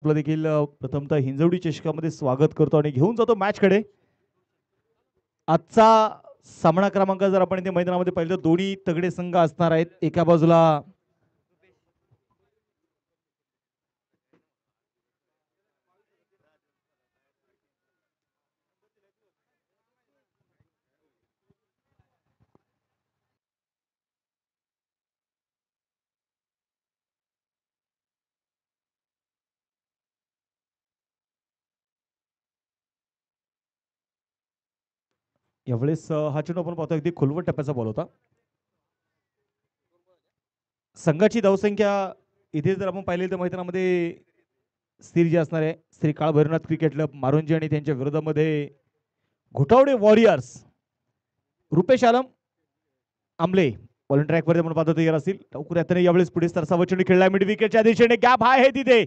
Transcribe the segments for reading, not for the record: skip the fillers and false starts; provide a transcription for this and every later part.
आपलं देखील प्रथमतः हिंजवडी चषकामध्ये स्वागत करतो आणि घेऊन जातो मॅचकडे. आजचा सामना क्रमांक जर आपण इथे मैदानामध्ये पाहिलं तर दोन्ही तगडे संघ असणार आहेत. एका बाजूला यावेळेस हा चेंडू आपण पाहतो अगदी खोलवर टप्प्याचा बॉल होता. संघाची धावसंख्या इथे जर आपण पाहिली तर मैदानामध्ये स्थिर जी असणार आहे. श्री काळ भैरवनाथ क्रिकेट क्लब मारुंजी आणि त्यांच्या विरोधामध्ये घोटावडे वॉरियर्स रुपेश आलम आमले बॉलिंग ट्रॅक वरती आपण पाहतो तयार असतील. लवकर यातने यावेळेस पुढे सरसावा चेंडू खेळला मिड विकेटच्या दिशेने गॅप आहे तिथे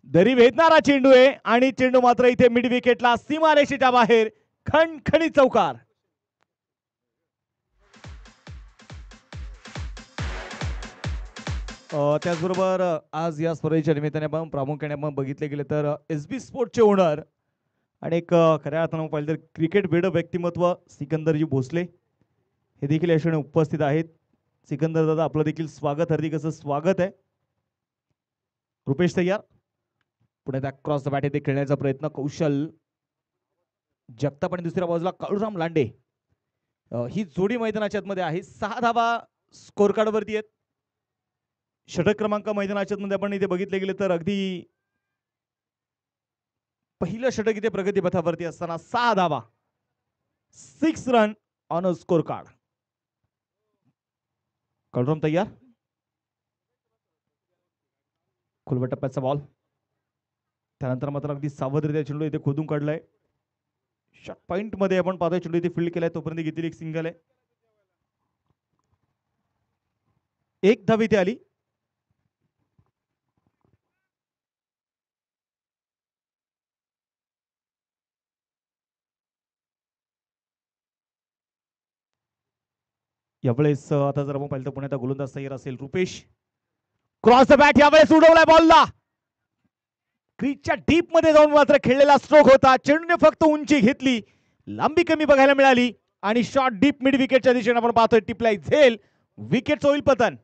दरी भेदणारा चेंडू आहे आणि चेंडू मात्र इथे मिड विकेटला सीमारेषेच्या बाहेर खणखणीत चौकार. त्याचबरोबर आज या स्पर्धेच्या निमित्ताने आपण प्रामुख्याने आपण बघितले गेले तर SB स्पोर्टचे ओनर आणि एक खऱ्या अर्थानं पाहिलं तर क्रिकेट वेड व्यक्तिमत्व सिकंदरजी भोसले हे देखील या क्षणी उपस्थित आहेत. सिकंदर दादा आपलं देखील स्वागत, हार्दिक असं स्वागत आहे. रुपेश तयार पुढे त्या क्रॉस द बॅट येथे खेळण्याचा प्रयत्न कौशल जगताप आणि दुसऱ्या बाजूला काळूराम लांडे ही जोडी मैदानाच्या आतमध्ये आहे. 6 धावा स्कोर कार्ड वरती आहेत. षटक क्रमांक मैदानाच्या मध्ये आपण इथे बघितले गेले तर अगदी पहिलं षटक इथे प्रगती पथावरती असताना 6 धावा 6 run on a score card. कळरम तयार खुलवट टप्प्याचा बॉल त्यानंतर मात्र अगदी सावधरित्या चेंडू इथे खोदून काढलाय. शॉट पॉइंट मध्ये आपण पाहतोय चेंडू इथे फील्ड केलाय तोपर्यंत घेतलेली एक सिंगल आहे. एक धाव इथे आली. यावेळेस आता जर आपण पाहिलं तर पुण्याचा गोलंदाज तयार असेल रुपेश क्रॉस द बॅट यावेळेस उडवलाय बॉलला क्रीजच्या डीप मध्ये जाऊन मात्र खेळलेला स्ट्रोक होता. चेंडूने फक्त उंची घेतली लांबी कमी बघायला मिळाली आणि शॉट डीप मिड विकेटच्या दिशेने आपण पाहतोय टिपलाय झेल विकेट होईल पतन.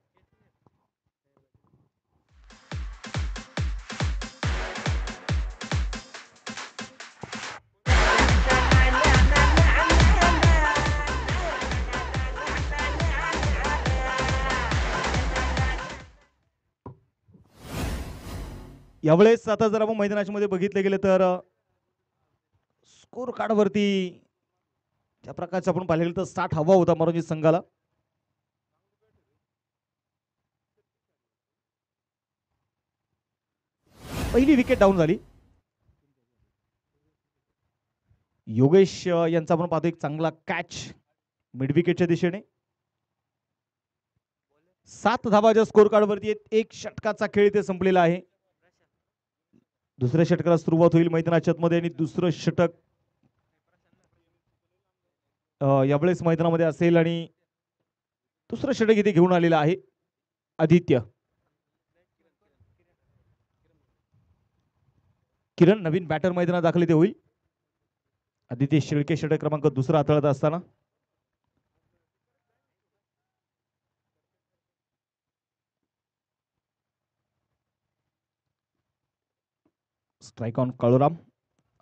यावेळेस आता जर आपण मैदानाच्या मध्ये बघितले गेले तर स्कोर कार्ड वरती ज्या प्रकारचं आपण पाहिलेलं तर 60 हवा होता मारुंजी संघाला. पहिली विकेट डाऊन झाली. योगेश यांचा आपण पाहतो एक चांगला कॅच मिड विकेटच्या दिशेने. 7 धावाच्या स्कोर कार्ड वरती एक षटकाचा खेळ इथे संपलेला आहे. दुसऱ्या षटकाला सुरुवात होईल मैदानाच्या मध्ये आणि दुसरं षटक यावेळेस मैदानामध्ये असेल आणि दुसरं षटक इथे घेऊन आलेलं आहे आदित्य किरण नवीन बॅटर मैदानात दाखल इथे होईल. आदित्य शिळके षटक क्रमांक दुसरा हाताळत असताना स्ट्राईक ऑन काळूराम.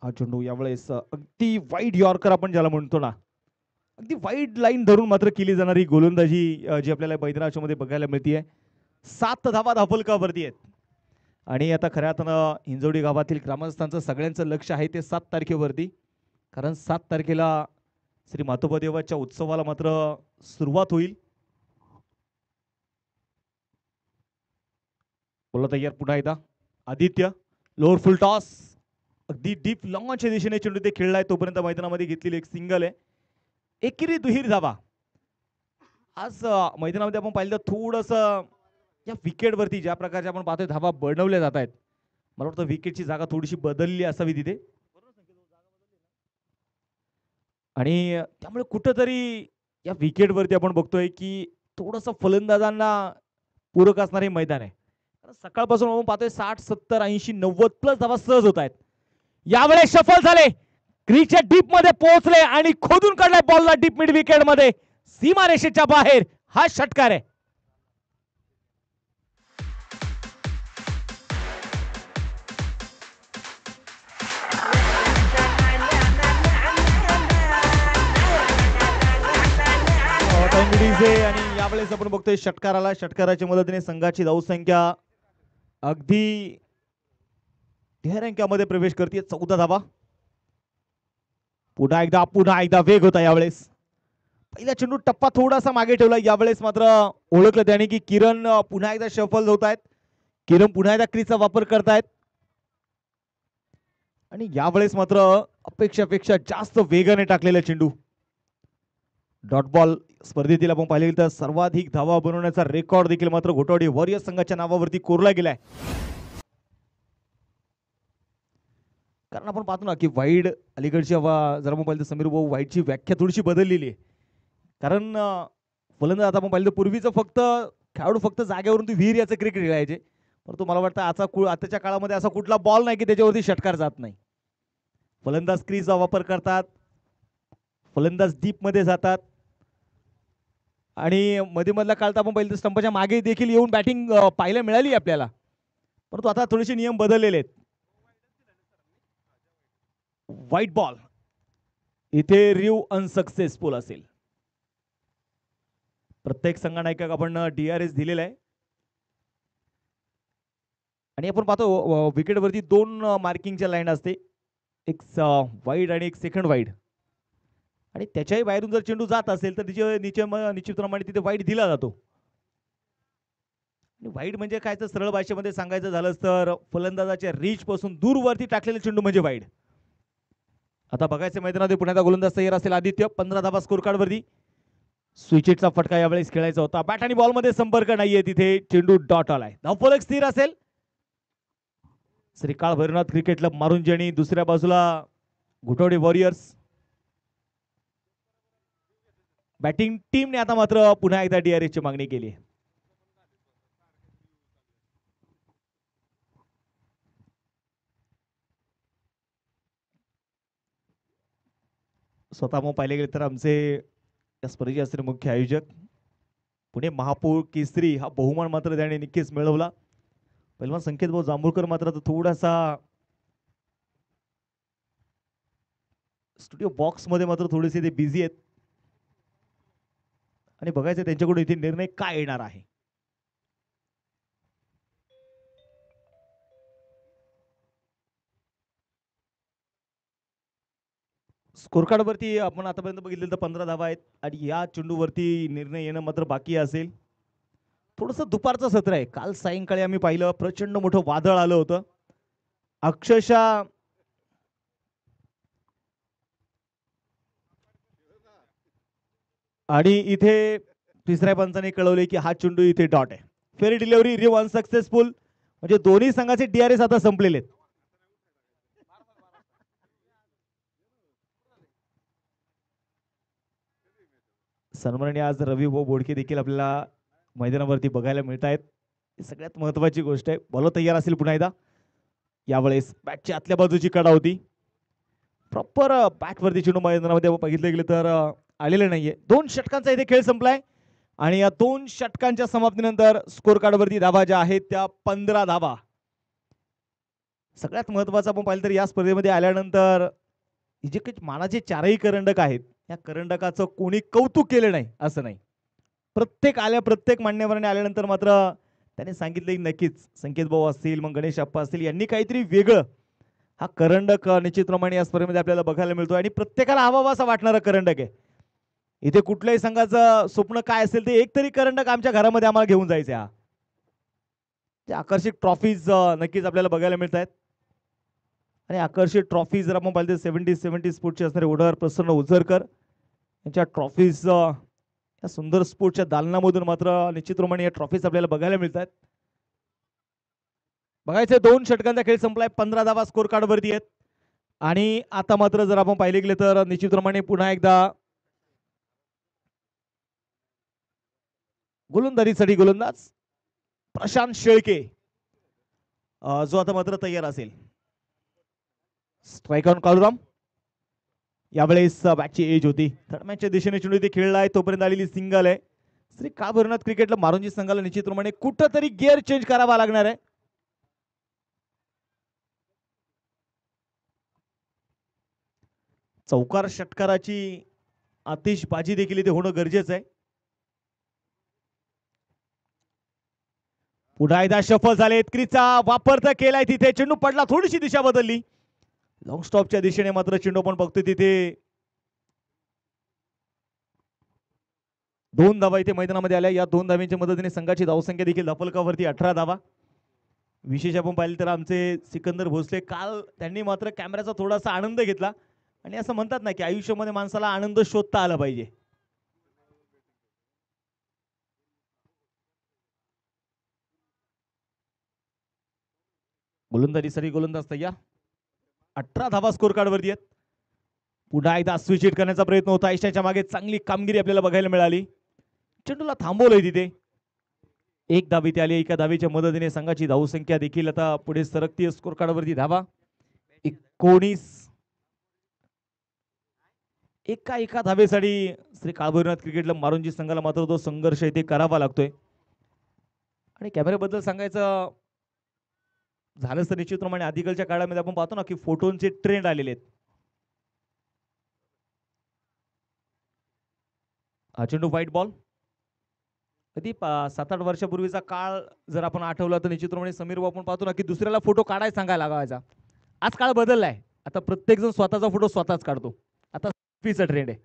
हा चेंडू यावेळेस अगदी वाईड यॉर्कर आपण ज्याला म्हणतो ना अगदी वाईड लाईन धरून मात्र केली जाणारी गोलंदाजी जी आपल्याला मैदानाच्या मध्ये बघायला मिळते. 7 धावा धावफलकावरती आहेत आणि आता खऱ्या अर्थानं हिंजवडी गावातील ग्रामस्थांचं सगळ्यांचं लक्ष आहे ते 7 तारखेवरती. कारण 7 तारखेला श्री मातोबा देवाच्या उत्सवाला मात्र सुरुवात होईल. बोला तयार पुन्हा एकदा आदित्य लोअर फुल टॉस अगदी डीप लॉंगच्या दिशेने चेंडू ते खेळलाय तोपर्यंत मैदानामध्ये घेतलेली एक सिंगल आहे. एकेरी दुहेरी धावा. आज मैदानामध्ये आपण पाहिलं तर थोडस या विकेट वरती ज्या प्रकारचे आपण पाहतोय धावा बनवल्या जात आहेत मला वाटतं विकेटची जागा थोडीशी बदलली असावी तिथे आणि त्यामुळे कुठंतरी या विकेट वरती आपण बघतोय की थोडस फलंदाजांना पूरक असणारे मैदान आहे. सकाळपासून आपण पाहतोय 60 70 80 90 प्लस धावा सहज होत आहेत. यावेळेस सफल झाले, क्रीजच्या डीप मध्ये पोहोचले आणि खोदून काढलाय बॉलला डीप मिड विकेट मध्ये, सीमारेषेच्या बाहेर हा षटकार आहे. आणि यावेळेस आपण बघतोय षटकाराच्या मदतीने संघाची धावसंख्या अगदी ढेर अंकामध्ये प्रवेश करते. 14 धावा. पुन्हा एकदा वेग होता. यावेळेस पहिला चेंडू टप्पा थोडासा मागे ठेवला. यावेळेस मात्र ओळखलं त्याने की किरण पुन्हा एकदा शफल होत आहेत. किरण पुन्हा एकदा क्रीजचा वापर करतायत आणि यावेळेस मात्र अपेक्षापेक्षा जास्त वेगाने टाकलेला चेंडू. डॉट बॉल स्पर्धेतील आपण पाहिले तर सर्वाधिक धावा बनवण्याचा रेकॉर्ड देखील मात्र घोटवाडी वॉरियर्स संघाच्या नावावरती कोरला गेलाय. कारण आपण पाहतो ना की वाईड अलीकडची जर आपण पाहिलं तर समीर भाऊ वाईडची व्याख्या थोडीशी बदललेली आहे. कारण फलंदाज आता आपण पाहिलं पूर्वीचं फक्त खेळाडू फक्त जागेवरून ती विहीर याचं क्रिकेट खेळायचे, परंतु मला वाटतं आताच्या काळामध्ये असा कुठला बॉल नाही की त्याच्यावरती षटकार जात नाही. फलंदाज क्रीजचा वापर करतात, फलंदाज डीप मध्ये जातात आणि मध्ये मधला काळ तर आपण पाहिलं तर स्टंपच्या मागे देखील येऊन बॅटिंग पाहायला मिळाली आपल्याला, परंतु आता थोडेसे नियम बदललेले आहेत. व्हाईट बॉल इथे रिव्ह अनसक्सेसफुल असेल. प्रत्येक संघाने एक आपण DRS दिलेला आहे आणि आपण पाहतो विकेटवरती 2 मार्किंगच्या लाईन असते, एक वाईड आणि एक सेकंड वाईड, आणि त्याच्याही बाहेरून जर चेंडू जात असेल तर निश्चितप्रमाणे तिथे वाईड दिला जातो. वाईड म्हणजे काय तर सरळ भाषेमध्ये सांगायचं झालं तर फलंदाजाच्या रीच पासून दूर वरती टाकलेला चेंडू म्हणजे वाईड. आता बघायचं मैदानामध्ये पुण्याचा गोलंदाज तयार असेल आदित्य. 15 धावा स्कोर कार्ड वरती. स्विचेटचा फटका यावेळेस खेळायचा होता. बॅट आणि बॉल मध्ये संपर्क नाहीये, तिथे चेंडू डॉट आलाय. धावफलक स्थिर असेल. श्रीकाळ भैरवनाथ क्रिकेट क्लब मारुंजी आणि दुसऱ्या बाजूला घोटवडे वॉरियर्स. बॅटिंग टीमने आता मात्र पुन्हा एकदा DRS ची मागणी केली. स्वतः मग पाहिले गेले तर आमचे या स्पर्धेचे असणारे मुख्य आयोजक पुणे महापौर केसरी हा बहुमान मात्र त्याने नक्कीच मिळवला. पहिलवान संकेत भाऊ जांभूळकर मात्र थोडासा स्टुडिओ बॉक्स मध्ये मात्र थोडेसे ते बिझी आहेत आणि बघायचं त्यांच्याकडून इथे निर्णय काय येणार आहे. स्कोर कार्ड वरती आपण आतापर्यंत बघितलं तर 15 धावा आहेत आणि या चेंडूवरती निर्णय येणं मात्र बाकी असेल. थोडंसं दुपारचं सत्र आहे. काल सायंकाळी आम्ही पाहिलं प्रचंड मोठं वादळ आलं होतं, अक्षरशः आणि इथे तिसऱ्या पंचाने कळवले की हा चेंडू इथे डॉट आहे. फेअर डिलिव्हरी रिव्ह अनसक्सेसफुल, म्हणजे दोन्ही संघाचे DRS आता संपलेले आहेत. सन्माननीय आज रवी भाऊ बोडके देखील आपल्याला मैदानावरती बघायला मिळत आहेत. सगळ्यात महत्वाची गोष्ट आहे. बॉल तयार असेल पुन्हा एकदा. यावेळेस बॅटची आतल्या बाजूची कडा होती, प्रॉपर बॅटवरती चेंडू मैदानामध्ये बघितलं गेलं तर आलेलं नाहीये. 2 षटकांचा इथे खेळ संपलाय आणि या 2 षटकांच्या समाप्तीनंतर स्कोर कार्डवरती धावा ज्या आहेत त्या 15 धावा. सगळ्यात महत्वाचं आपण पाहिलं तर या स्पर्धेमध्ये आल्यानंतर जे काही मानाचे 4ही करंडक आहेत, या करंडकाचं कोणी कौतुक केलं नाही असं नाही. प्रत्येक मान्यवराने आल्यानंतर मात्र त्याने सांगितलं की नक्कीच संकेत भाऊ असतील, मग गणेश अप्पा असतील, यांनी काहीतरी वेगळं हा करंडक निश्चितप्रमाणे या स्पर्धेमध्ये आपल्याला बघायला मिळतो आणि प्रत्येकाला हवा असा वाटणारा करंडक आहे. इथे कुठल्याही संघाचं स्वप्न काय असेल ते एक तरी करंडक आमच्या घरामध्ये आम्हाला घेऊन जायचं. हा आकर्षक ट्रॉफीज नक्कीच आपल्याला बघायला मिळत आहेत आणि आकर्षक ट्रॉफी जर आपण पाहिजे 70 स्पोर्टचे असणारे ओढावर प्रसन्न उजरकर यांच्या ट्रॉफीज या सुंदर स्पोर्टच्या दालनामधून मात्र निश्चितप्रमाणे या ट्रॉफीज आपल्याला बघायला मिळतात. बघायचं 2 षटकांचा खेळ संपलाय. 15 धावा स्कोर कार्ड वरती आहेत आणि आता मात्र जर आपण पाहिले गेले तर निश्चितप्रमाणे पुन्हा एकदा गोलंदाजीसाठी गोलंदाज प्रशांत शेळके जो आता मात्र तयार असेल. Strike on Kaluram. यावेळेस बॅटची एज होती. थर्ड मॅचच्या दिशेने चेंडू इथे खेळला आहे, तोपर्यंत आलेली सिंगल आहे. श्री काभरनाथ क्रिकेटला मारुंजी संघाला निश्चितप्रमाणे कुठंतरी गिअर चेंज करावा लागणार आहे. चौकार षटकाराची आतिषबाजी देखील इथे होणं गरजेचं आहे. पुन्हा एकदा शफल झाले. क्रीचा वापर तर केलाय तिथे. चेंडू पडला, थोडीशी दिशा बदलली. लॉंग स्टॉपच्या दिशेने मात्र चेंडू पण बघतोय तिथे. 2 धावा इथे मैदानामध्ये आल्या. या 2 धावांच्या मदतीने संघाची धावसंख्या देखील धफलकावरती 18 धावा. विशेष आपण पाहिलं तर आमचे सिकंदर भोसले काल त्यांनी मात्र कॅमेऱ्याचा थोडासा आनंद घेतला. आणि असं म्हणतात ना की आयुष्यामध्ये माणसाला आनंद शोधता आला पाहिजे. गोलंदाजीसाठी गोलंदाज तयार. 18 धावा स्कोर कार्ड वरती आहेत. पुन्हा एकदा स्विच हिट करण्याचा प्रयत्न होता. ईशाच्या मागे चांगली कामगिरी आपल्याला बघायला मिळाली. चेंडूला थांबवलंय तिथे. एक धाव इथे आली. एका धावेच्या मदतीने संघाची धावसंख्या देखील आता पुढे सरकती. स्कोर कार्ड वरती धावा 19. एका धावेसाठी श्री काळभैरवनाथ क्रिकेटला मारुंजी संघाला मात्र तो संघर्ष इथे करावा लागतोय. आणि कॅमेऱ्याबद्दल सांगायचं झालं तर निश्चितप्रमाणे आधीकालच्या काळामध्ये आपण पाहतो ना की फोटोंचे ट्रेंड आलेले आहेत. हा चेंडू व्हाईट बॉल. कधी 7-8 वर्षापूर्वीचा काळ जर आपण आठवला तर निश्चितप्रमाणे समीर आपण पाहतो ना की दुसऱ्याला फोटो काढायला सांगायला लागायचा. आज काळ बदललाय. आता प्रत्येक जण स्वतःचा फोटो स्वतःच काढतो. आता सेल्फीचा ट्रेंड आहे.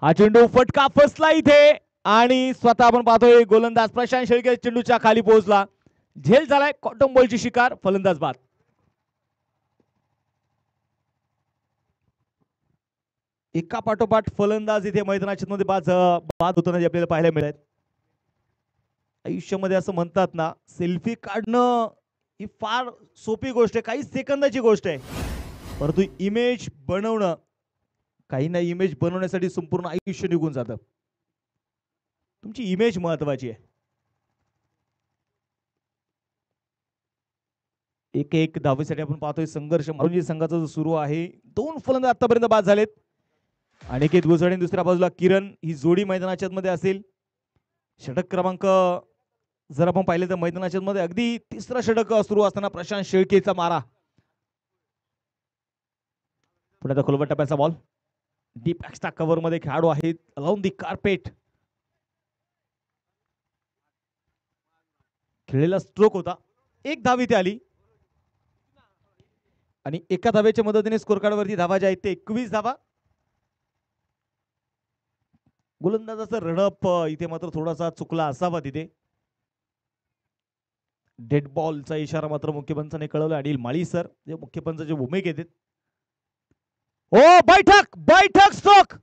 हा चेंडू फटका फसला इथे आणि स्वतः आपण पाहतोय गोलंदाज प्रशांत शेळके चेंडूच्या खाली पोहोचला. झेल झालाय. कॉटन बॉलची शिकार. फलंदाज बाद. एका पाठोपाठ फलंदाज इथे मैदानाच्या मध्ये बाद होताना आपल्याला पाहायला मिळत. आयुष्यामध्ये असं म्हणतात ना सेल्फी काढणं ही फार सोपी गोष्ट आहे, काही सेकंदाची गोष्ट आहे. परंतु इमेज बनवणं, काही ना इमेज बनवण्यासाठी संपूर्ण आयुष्य निघून जातं. तुमची इमेज महत्वाची आहे. एक धावेसाठी आपण पाहतोय संघर्ष मारुंजी संघाचा जो सुरू आहे. 2 फलंदाज आतापर्यंत बाद झालेत. अनिकेत गुजराणी दुसऱ्या बाजूला किरण. ही जोडी मैदानाच्या मध्ये असेल. षटक क्रमांक जर आपण पाहिले तर मैदानाच्या मध्ये अगदी तिसरा षटक सुरू असताना प्रशांत शेळकेचा मारा. पुढे खोलवर टप्प्याचा बॉल. डीप एक्स्ट्रा कव्हर मध्ये खेळाडू आहेत. अलाउन दी कार्पेट. खेळलेला स्ट्रोक होता. एक धाव इथे आली आणि एका धावेच्या मदतीने स्कोर कार्ड वरती धावा ज्या आहेत ते 21 धावा. गोलंदाजाचा रडप इथे मात्र थोडासा चुकला असावा. तिथे डेड बॉलचा इशारा मात्र मुख्य पंचाने कळवला. अनिल माळी सर जे मुख्य पंचाची भूमिका घेतात. ओ बैठक बैठक स्ट्रोक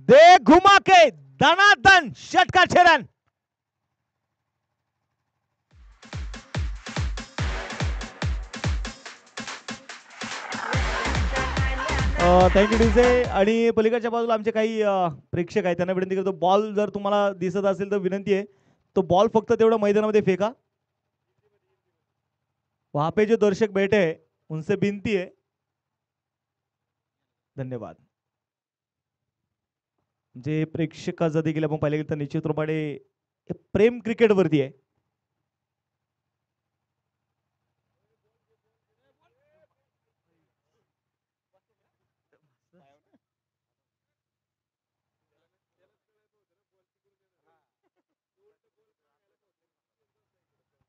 दे घुमा के दनादन षटकार 6 रन. Thank you DJ. आणि पलीकडच्या बाजूला आमचे काही प्रेक्षक आहेत त्यांना विनंती करतो बॉल जर तुम्हाला दिसत असेल तर विनंती आहे तो बॉल फक्त तेवढा मैदानामध्ये फेका. वहां पे जो दर्शक बैठे हैं उनसे विनती है. धन्यवाद. जे प्रेक्षकाचा देखील आपण पाहिले तर निश्चितप्रमाणे प्रेम क्रिकेट वरती आहे.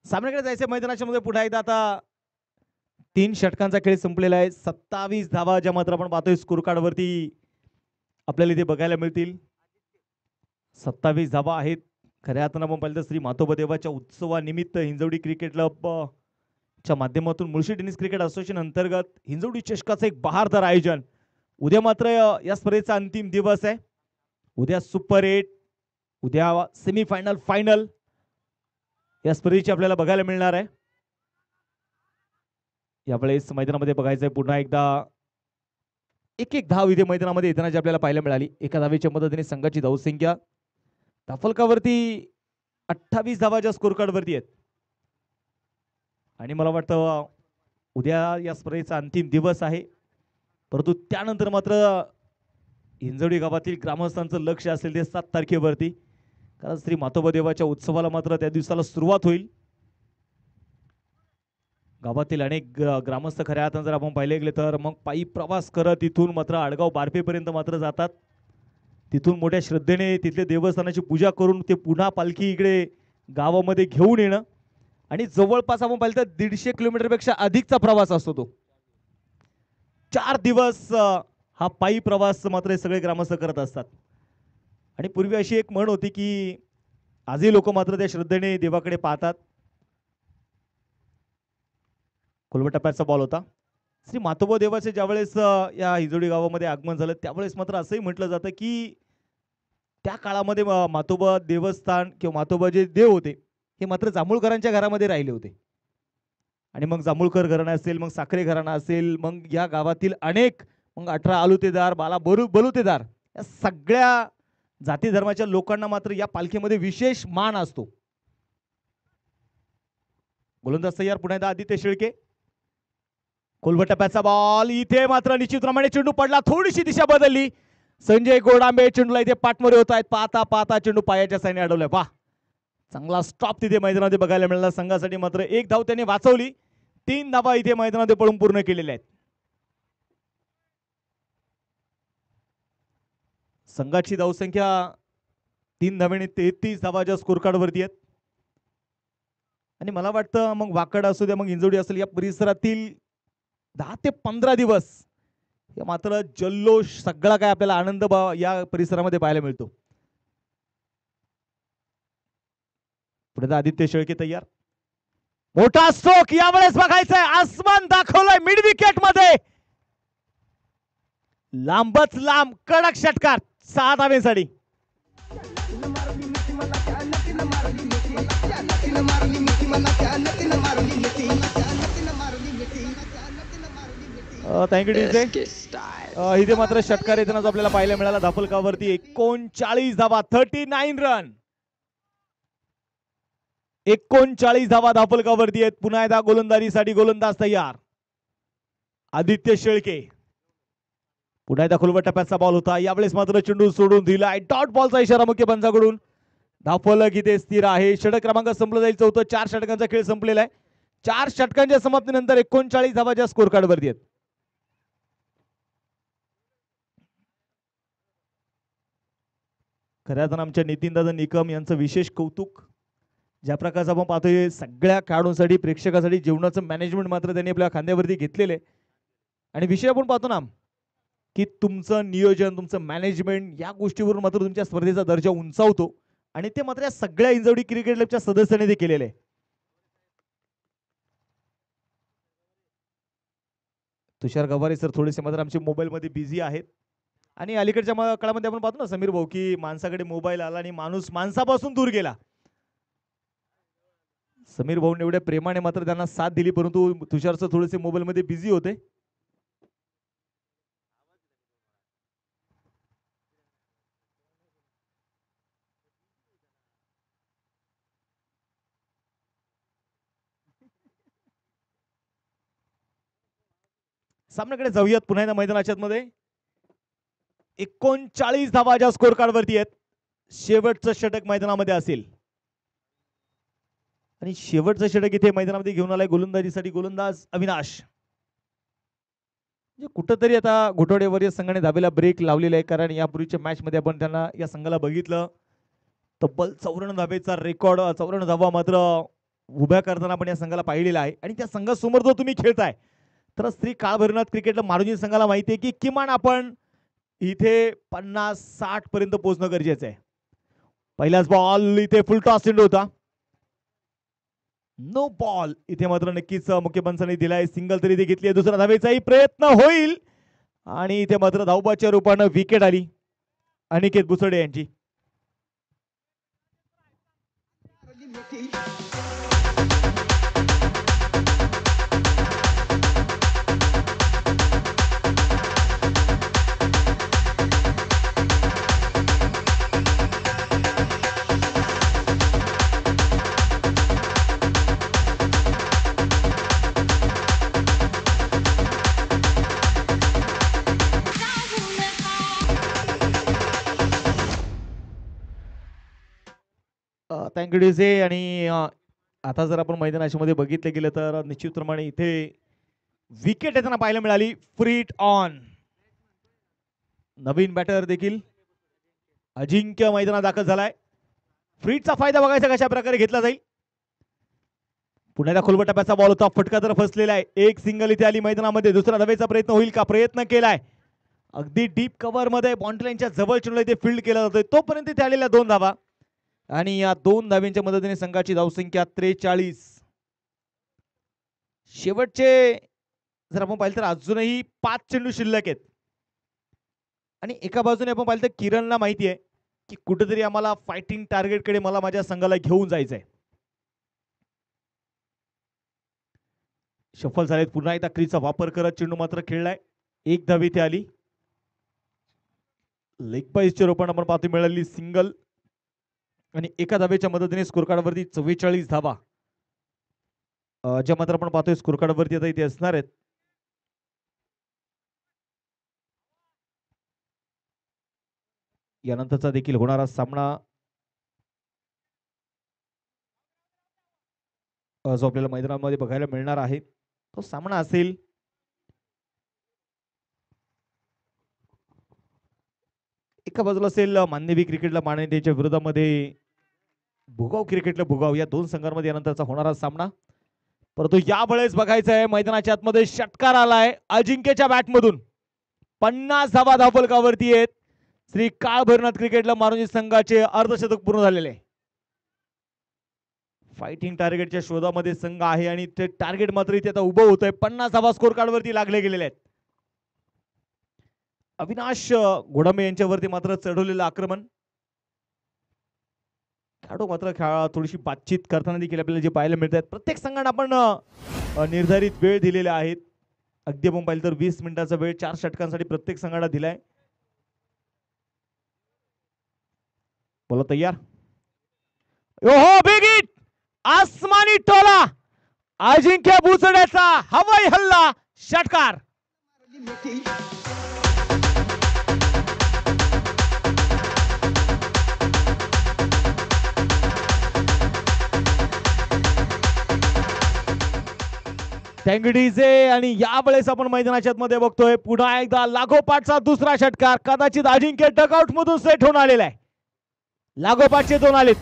सामन्याकडे जायचं मैदानाच्या मध्ये पुन्हा एकदा. आता 3 षटकांचा खेळ संपलेला आहे. 27 धावा ज्या मात्र आपण पाहतोय स्कोर कार्ड वरती आपल्याला इथे बघायला मिळतील. 27 धावा आहेत. खऱ्या अर्थानं आपण पाहिलं तर श्री मातोबदेवाच्या उत्सवानिमित्त हिंजवडी क्रिकेट क्लब च्या माध्यमातून मुळशी टेनिस क्रिकेट असोसिएशन अंतर्गत हिंजवडी चषकाचं एक बहारदार आयोजन. उद्या मात्र या स्पर्धेचा अंतिम दिवस आहे. उद्या सुपर 8, उद्या सेमीफायनल, फायनल या स्पर्धेची आपल्याला बघायला मिळणार आहे. यावेळेस मैदानामध्ये बघायचंय पुन्हा एकदा एक धाव इथे मैदानामध्ये येताना आपल्याला पाहायला मिळाली. एका धावेच्या मदतीने संघाची धावसंख्या धाफलकावरती 28 धावाच्या स्कोर कार्ड वरती आहेत. आणि मला वाटतं उद्या या स्पर्धेचा अंतिम दिवस आहे, परंतु त्यानंतर मात्र हिंजवडी गावातील ग्रामस्थांचं लक्ष असेल ते 7 तारखेवरती, कारण श्री मातोबा देवाच्या उत्सवाला मात्र त्या दिवसाला सुरुवात होईल. गावातील अनेक ग्रामस्थ खऱ्या अर्थाने जर आपण पाहिले गेले तर मग पायी प्रवास करत इथून मात्र आडगाव बारपेपर्यंत मात्र जातात. तिथून मोठ्या श्रद्धेने तिथले देवस्थानाची पूजा करून ते पुन्हा पालखी इकडे गावामध्ये घेऊन येणं आणि जवळपास आपण पाहिलं तर 150 किलोमीटरपेक्षा अधिकचा प्रवास असतो तो. 4 दिवस हा पायी प्रवास मात्र सगळे ग्रामस्थ करत असतात. आणि पूर्वी अशी एक म्हण होती की आजही लोक मात्र त्या श्रद्धेने देवाकडे पाहतात. खोलवट टप्प्याचा बॉल होता. श्री मातोबा देवाचे ज्यावेळेस या हिंजवडी गावामध्ये आगमन झालं त्यावेळेस मात्र असंही म्हटलं जातं की त्या काळामध्ये मातोबा देवस्थान किंवा मातोबा जे देव होते हे मात्र जांभूळकरांच्या घरामध्ये राहिले होते. आणि मग जांभूळकर घराणा असेल, मग साखरे घराणा असेल, मग या गावातील अनेक मग 18 आलुतेदार, बाला बलुतेदार या सगळ्या जाती धर्माच्या लोकांना मात्र या पालखीमध्ये विशेष मान असतो. गोलंदाज तयार, पुन्हा एकदा आदित्य शेळके. खोलवट टप्प्याचा बॉल, इथे मात्र निश्चितप्रमाणे चेंडू पडला, थोडीशी दिशा बदलली. संजय गोडांबे चेंडूला इथे पाठमोरे होत आहेत. पाहता पाहता चेंडू पायाच्या साईने अडवलाय. वाह, चांगला स्टॉप तिथे मैदानामध्ये बघायला मिळाला. संघासाठी मात्र 1 धाव त्याने वाचवली. 3 धावा इथे मैदानामध्ये पळून पूर्ण केलेल्या आहेत. संघाची धावसंख्या 3 धावांनी 33 धावाच्या स्कोर कार्ड वरती आहेत. आणि मला वाटतं मग वाकड असू द्या, मग हिंजवडी असेल, या परिसरातील 10 ते 15 दिवस हे मात्र जल्लोष, सगळा काय आपल्याला आनंद या परिसरामध्ये पाहायला मिळतो. पुढे आदित्य शेळके तयार. मोठा स्ट्रोक यावेळेस बघायचंय. आसमान दाखवलंय मिड विकेट मध्ये. लांबच लांब कडक षटकार 6 धावेसाठी. Thank you DJ. इथे मात्र षटकार येतानाच आपल्याला पाहायला मिळाला. धापलकावरती 39 धावा, 39 रन. 39 धावा धापलकावरती आहेत. पुन्हा एकदा गोलंदाजीसाठी गोलंदाज तयार आदित्य शेळके. पुन्हा एकदा खोलवट टप्प्याचा बॉल होता. यावेळेस मात्र चेंडू सोडून दिलाय. डॉट बॉलचा इशारा मुख्य पंचाकडून. धावफलक इथे स्थिर आहे. षटक क्रमांक संपलं जाईल. चौथं 4 षटकांचा खेळ संपलेला आहे. 4 षटकांच्या समाप्तीनंतर 39 धावाच्या स्कोर कार्ड वरती आहेत. खऱ्या अर्थानं आमच्या नितीनदादा निकम यांचं विशेष कौतुक. ज्या प्रकारचं आपण पाहतोय सगळ्या खेळाडूंसाठी, प्रेक्षकासाठी जेवणाचं मॅनेजमेंट मात्र त्यांनी आपल्या खांद्यावरती घेतलेलं आहे. आणि विषय आपण पाहतो ना की तुमचं नियोजन, तुमचं मॅनेजमेंट या गोष्टीवरून मात्र तुमच्या स्पर्धेचा दर्जा उंचावतो. आणि ते मात्र या सगळ्या हिंजवडी क्रिकेट क्लबच्या सदस्यांनी ते केलेले आहे. तुषार गवारे सर थोडेसे मात्र आमचे मोबाईल मध्ये बिझी आहेत. आणि अलीकडच्या काळामध्ये आपण पाहतो ना समीर भाऊ की माणसाकडे मोबाईल आला आणि माणूस माणसापासून दूर गेला. समीर भाऊ एवढ्या प्रेमाने मात्र त्यांना साथ दिली, परंतु तुषार सर थोडेसे मोबाईल मध्ये बिझी होते. सामन्याकडे जाऊयात पुन्हा एकदा मैदानाच्या मध्ये. 39 धावाच्या स्कोर कार्ड वरती आहेत. शेवटचं षटक मैदानामध्ये असेल आणि शेवटचं षटक इथे मैदानामध्ये घेऊन आलाय गोलंदाजीसाठी गोलंदाज अविनाश. म्हणजे कुठंतरी आता घोटवडेवर या संघाने धाबेला ब्रेक लावलेला आहे, कारण यापूर्वीच्या मॅच मध्ये आपण त्यांना या संघाला बघितलं. तब्बल 54 धावेचा रेकॉर्ड, 54 धावा मात्र उभ्या करताना आपण या संघाला पाहिलेला आहे. आणि त्या संघासमोर जो तुम्ही खेळताय तर स्त्री काळभैरवनाथ क्रिकेटला मारुनी संघाला माहिती आहे की किमान आपण इथे 50-60 पर्यंत पोहोचणं गरजेचं आहे. पहिलाच बॉल इथे फुल टॉस चेंडू होता. नो बॉल इथे मात्र नक्कीच मुख्य पंचाने दिलाय. सिंगल तरी इथे घेतली. दुसरा धावेचाही प्रयत्न होईल आणि इथे मात्र धावबाच्या रूपानं विकेट आली अनिकेत बुसडे यांची. Thank you DJ. आणि आता जर आपण मैदानामध्ये बघितले गेलं तर निश्चितप्रमाणे इथे विकेट येताना पाहायला मिळाली. फ्रीट ऑन. नवीन बॅटर देखील अजिंक्य मैदानात दाखल झालाय. फ्रीटचा फायदा बघायचा कशा प्रकारे घेतला जाईल. पुण्याला खोलवर टप्प्याचा बॉल होता, फटका तर फसलेला आहे. एक सिंगल इथे आली मैदानामध्ये. दुसरा धावेचा प्रयत्न होईल का? प्रयत्न केलाय. अगदी डीप कव्हर मध्ये बॉन्ड्रीलाईनच्या जवळ चेंडू इथे फील्ड केला जातोय. तोपर्यंत इथे आलेल्या 2 धावा आणि या 2 धाव्यांच्या मदतीने संघाची धावसंख्या 43. शेवटचे जर आपण पाहिलं तर अजूनही 5 चेंडू शिल्लक आहेत. आणि एका बाजूने आपण पाहिलं तर किरणला माहिती आहे की कुठेतरी आम्हाला फायटिंग टार्गेटकडे मला माझ्या संघाला घेऊन जायचंय. शफल झालेत. पुन्हा एकदा क्रीजचा वापर करत चेंडू मात्र खेळलाय. 1 धाव इथे आली. लेग पाईसचे रोपण आपण पाहतो मिळाली सिंगल आणि एका धावेच्या मदतीने स्कोर कार्डवरती 44 धावा ज्या मात्र आपण पाहतोय स्कोर कार्डवरती आता इथे असणार आहेत. यानंतरचा देखील होणारा सामना जो आपल्याला मैदानामध्ये बघायला मिळणार आहे तो सामना असेल एका बाजूला असेल मानदेवी क्रिकेटला मानदेवीच्या विरोधामध्ये भुगाव क्रिकेटला भुगाव. या 2 संघांमध्ये यानंतरचा होणारा सामना. परंतु यावेळेस बघायचं आहे मैदानाच्या आतमध्ये षटकार आलाय अजिंक्यच्या बॅटमधून. 50 धावा धावफलकावरती आहेत. श्री काळ भैरवनाथ क्रिकेटला मारुंजी संघाचे अर्धशतक पूर्ण झालेले. फायटिंग टार्गेटच्या शोधामध्ये संघ आहे आणि ते टार्गेट मात्र इथे आता उभं होतंय. 50 धावा स्कोर कार्डवरती लागले गेलेले आहेत. अविनाश घोडामे यांच्यावरती मात्र चढवलेलं आक्रमण. खेळाडू मात्र थोडीशी बातचीत करताना देखील आपल्याला जे पाहायला मिळतात. प्रत्येक संघाने आपण निर्धारित वेळ दिलेला आहे. अगदी आपण पाहिलं तर 20 मिनिटाचा वेळ 4 षटकांसाठी प्रत्येक संघाला दिलाय. बोला तयार. ओहो बिग हिट. आसमानी टोला अजिंक्य बुचड्याचा हवाई हल्ला षटकार. Thank you DJ. आणि यावेळेस आपण मैदानाच्या मध्ये बघतोय पुन्हा एकदा लागोपाठचा दुसरा षटकार. कदाचित अजिंक्य डगआउट मधून सेट होऊन आलेला आहे. लागोपाठचे 2 आलेत.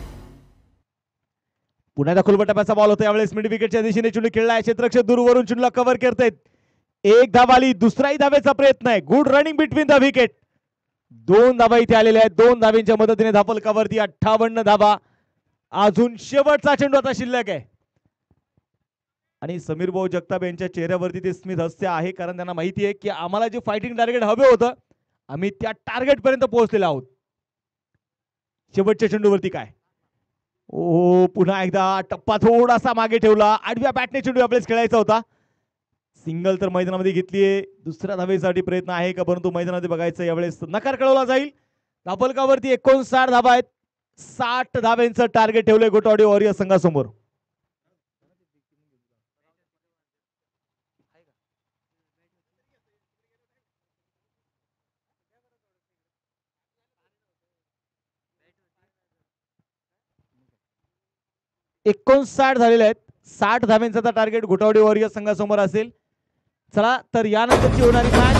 पुन्हा खोलवर टप्प्याचा बॉल होता. यावेळेस मिड विकेटच्या दिशेने चेंडू खेळलाय. क्षेत्ररक्षक दूरवरून चेंडूला कव्हर करतायत. 1 धाव आली. दुसराही धावेचा प्रयत्न आहे. Good running between the wicket. 2 धावा इथे आलेल्या आहेत. 2 धावांच्या मदतीने धावफलकावरती 58 धावा. अजून शेवटचा चेंडू आता शिल्लक आहे. आणि समीर भाऊ जगताप यांच्या चेहऱ्यावरती ते स्मित हास्य आहे कारण त्यांना माहिती आहे की आम्हाला जे फायटिंग टार्गेट हवे होतं आम्ही त्या टार्गेट पर्यंत पोहोचलेलो आहोत. शेवटच्या चेंडूवरती काय. ओ पुन्हा एकदा टप्पा थोडासा मागे ठेवला. आडव्या बॅटने चेंडू आपल्याला खेळायचा होता. सिंगल तर मैदानामध्ये घेतलीये. दुसऱ्या धावेसाठी प्रयत्न आहे का परंतु मैदानामध्ये बघायचं यावेळेस नकार कळवला जाईल. धावफलकावरती 59 धावा आहेत. 60 धाव्यांचं टार्गेट ठेवलंय गोटावडी वॉरियर संघासमोर. $59 झालेले आहेत. 60 धाव्यांचा टार्गेट गोटावडी वॉरियर संघासमोर असेल. चला तर यानंतरची होणारी मॅच